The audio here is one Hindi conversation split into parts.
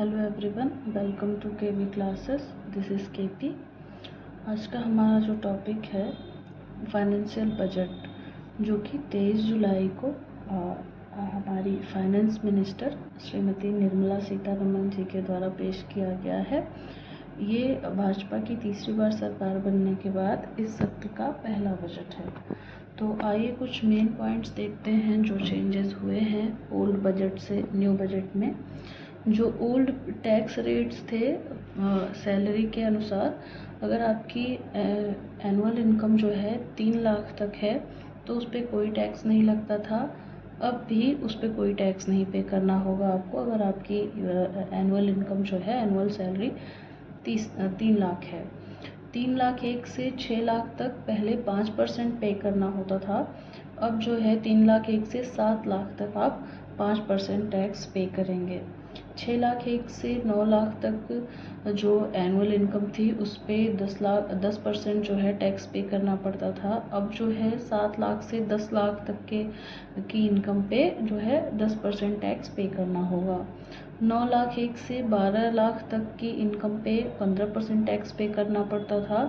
Hello everyone, welcome to KV classes. This is KP. आज का हमारा जो टॉपिक है फाइनेंशियल बजट, जो कि 23 जुलाई को हमारी फाइनेंस मिनिस्टर श्रीमती निर्मला सीतारमण जी के द्वारा पेश किया गया है। ये भाजपा की तीसरी बार सरकार बनने के बाद इस सत्र का पहला बजट है। तो आइए कुछ मेन पॉइंट्स देखते हैं जो चेंजेस हुए हैं ओल्ड बजट से न्यू बजट में। जो ओल्ड टैक्स रेट्स थे सैलरी के अनुसार, अगर आपकी एनुअल इनकम जो है 3 लाख तक है तो उस पर कोई टैक्स नहीं लगता था। अब भी उस पर कोई टैक्स नहीं पे करना होगा आपको। अगर आपकी एनुअल इनकम जो है, एनुअल सैलरी 3 लाख है, 3 लाख 1 से 6 लाख तक पहले 5% पे करना होता था। अब जो है 3 लाख 1 से 7 लाख तक आप 5% टैक्स पे करेंगे। 6 लाख 1 से 9 लाख तक जो एनुअल इनकम थी उस पर 10% जो है टैक्स पे करना पड़ता था। अब जो है 7 लाख से 10 लाख तक की इनकम पे जो है 10% टैक्स पे करना होगा। 9 लाख 1 से 12 लाख तक की इनकम पे 15% टैक्स पे करना पड़ता था।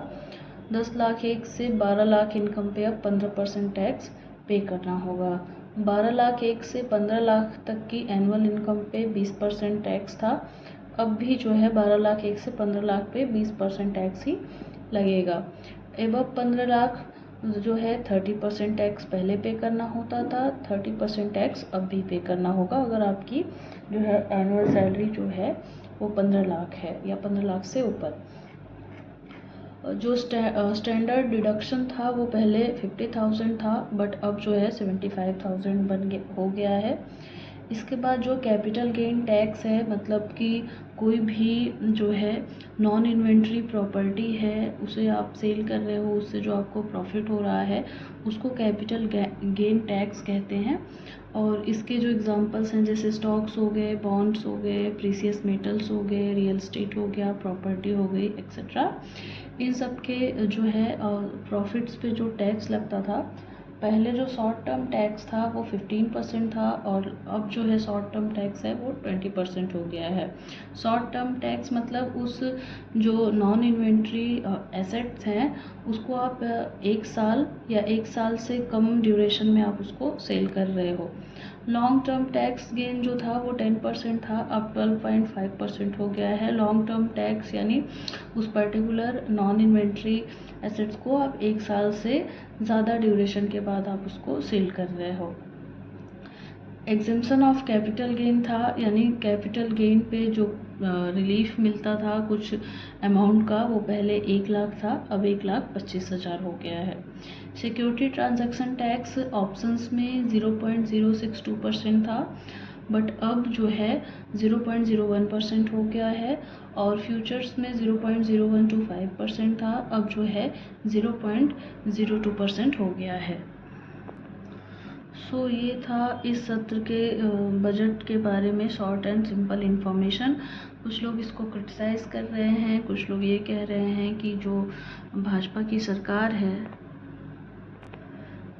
10 लाख 1 से 12 लाख इनकम पे अब 15% टैक्स पे करना होगा। 12 लाख 1 से 15 लाख तक की एनुअल इनकम पे 20% टैक्स था। अब भी जो है 12 लाख 1 से 15 लाख पे 20% टैक्स ही लगेगा। एबव 15 लाख जो है 30% टैक्स पहले पे करना होता था, 30% टैक्स अब भी पे करना होगा अगर आपकी जो है एनुअल सैलरी जो है वो 15 लाख है या 15 लाख से ऊपर। जो स्टैंडर्ड डिडक्शन था वो पहले 50,000 था, बट अब जो है 75,000 हो गया है। इसके बाद जो कैपिटल गेन टैक्स है, मतलब कि कोई भी जो है नॉन इन्वेंट्री प्रॉपर्टी है उसे आप सेल कर रहे हो, उससे जो आपको प्रॉफिट हो रहा है उसको कैपिटल गेन टैक्स कहते हैं। और इसके जो एग्जांपल्स हैं जैसे स्टॉक्स हो गए, बॉन्ड्स हो गए, प्रीसियस मेटल्स हो गए, रियल एस्टेट हो गया, प्रॉपर्टी हो गई, एक्सेट्रा। इन सब के जो है प्रॉफिट्स पे जो टैक्स लगता था, पहले जो शॉर्ट टर्म टैक्स था वो 15% था और अब जो है शॉर्ट टर्म टैक्स है वो 20% हो गया है। शॉर्ट टर्म टैक्स मतलब उस जो नॉन इन्वेंट्री एसेट्स हैं उसको आप 1 साल या 1 साल से कम ड्यूरेशन में आप उसको सेल कर रहे हो। लॉन्ग टर्म टैक्स गेन जो था वो 10% था, अब 12.5% हो गया है। लॉन्ग टर्म टैक्स यानी उस पर्टिकुलर नॉन इन्वेंट्री एसेट्स को आप 1 साल से ज़्यादा ड्यूरेशन के बाद आप उसको सेल कर रहे हो। एग्जेम्पशन ऑफ कैपिटल गेन था, यानी कैपिटल गेन पे जो रिलीफ मिलता था कुछ अमाउंट का, वो पहले 1 लाख था, अब 1,25,000 हो गया है। सिक्योरिटी ट्रांजैक्शन टैक्स ऑप्शंस में 0.062% था, बट अब जो है 0.01% हो गया है। और फ्यूचर्स में 0.0125% था, अब जो है 0.02% हो गया है। सो ये था इस सत्र के बजट के बारे में शॉर्ट एंड सिंपल इन्फॉर्मेशन। कुछ लोग इसको क्रिटिसाइज़ कर रहे हैं, कुछ लोग ये कह रहे हैं कि जो भाजपा की सरकार है,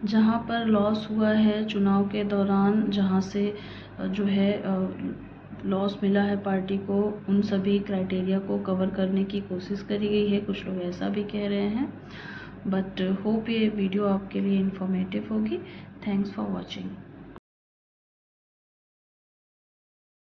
जहाँ पर लॉस हुआ है चुनाव के दौरान, जहाँ से जो है लॉस मिला है पार्टी को, उन सभी क्राइटेरिया को कवर करने की कोशिश करी गई है। कुछ लोग ऐसा भी कह रहे हैं, बट होप ये वीडियो आपके लिए इन्फॉर्मेटिव होगी। Thanks for watching.